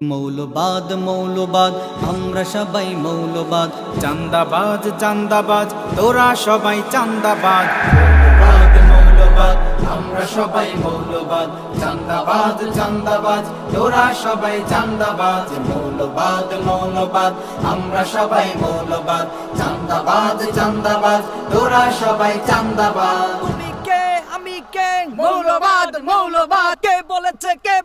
মৌলবাদ মৌলবাদ আমরা সবাই মৌলবাদ, চান্দাবাজ চান্দাবাজ তোরা সবাই চান্দাবাজ। মৌলবাদ মৌলবাদ আমরা সবাই মৌলবাদ, চান্দাবাজ চান্দাবাজ তোরা সবাই চান্দাবাজ। মৌলবাদ মৌলবাদ আমরা সবাই মৌলবাদ, চান্দাবাজ চান্দাবাজ তোরা সবাই চান্দাবাজ। তুমি কে আমি কে মৌলবাদ মৌলবাদ কে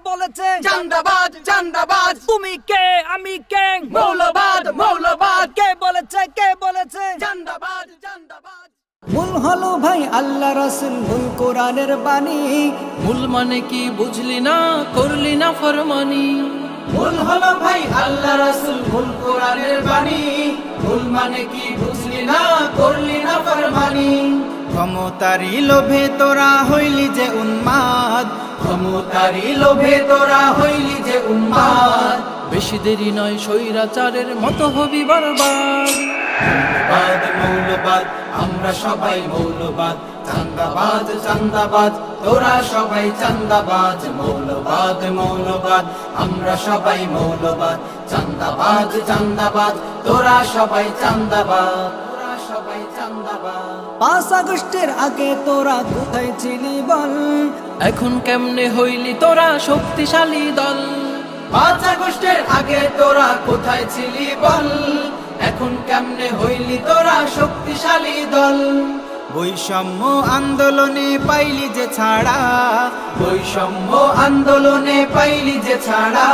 বলেছে চান্দাবাজ চান্দাবাজ। তুমি কে আমি কে মৌলবাদ মৌলবাদ কে বলেছে চান্দাবাজ চান্দাবাজ। মূল হলো ভাই আল্লাহ রাসূল, মূল কোরআনের বাণী। মূল মানে কি বুঝলি না, করলি না ফরমানি। মূল হলো ভাই আল্লাহ রাসূল, মূল কোরআনের বাণী। মূল মানে কি বুঝলি না, করলি না ফরমানি। ক্ষমতারি লোভে তোরা হইলি যে উন্মাদ, ক্ষমতারি লোভে তোরা হইলি যে উন্মাদ। বেশি দেরি নয় স্বৈরাচারের মতো হবি বরবাদ। মৌলবাদ মৌলবাদ আমরা সবাই মৌলবাদ, চান্দাবাজ চান্দাবাজ তোরা সবাই চান্দাবাজ। মৌলবাদ মৌলবাদ আমরা সবাই মৌলবাদ, চান্দাবাজ চান্দাবাজ তোরা সবাই চান্দাবাজ। তোরা সবাই চান্দাবাজ। 5 আগস্টের আগে তোরা কোথায় ছিলি বল? এখন কেমনে হইলি তোরা শক্তিশালী দল। 5 আগস্টের আগে তোরা কোথায় ছিলি বল? এখন কেমনে হইলি তোরা শক্তিশালী দল? বৈষম্য আন্দোলনে পাইলি যে ছাড়া, বৈষম্য আন্দোলনে পাইলি যে ছাড়া।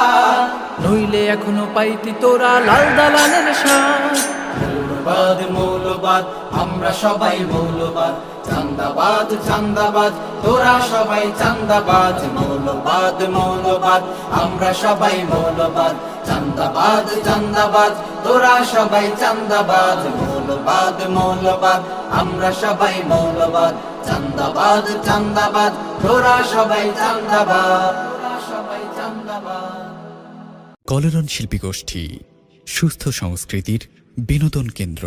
নইলে এখনো পাইতি তোরা লাল দালানের স্বাদ। মৌলবাদ মৌলবাদ আমরা সবাই মৌলবাদ, চান্দাবাজ চান্দাবাজ তোরা সবাই চান্দাবাজ। মৌলবাদ মৌলবাদ আমরা সবাই মৌলবাদ, চান্দাবাজ চান্দাবাজ তোরা সবাই চান্দাবাজ। মৌলবাদ মৌলবাদ আমরা সবাই মৌলবাদ, চান্দাবাজ চান্দাবাজ তোরা সবাই চান্দাবাজ। তোরা সবাই চান্দাবাজ। কলরন শিল্পী গোষ্ঠী, সুস্থ সংস্কৃতির বিনোদন কেন্দ্র।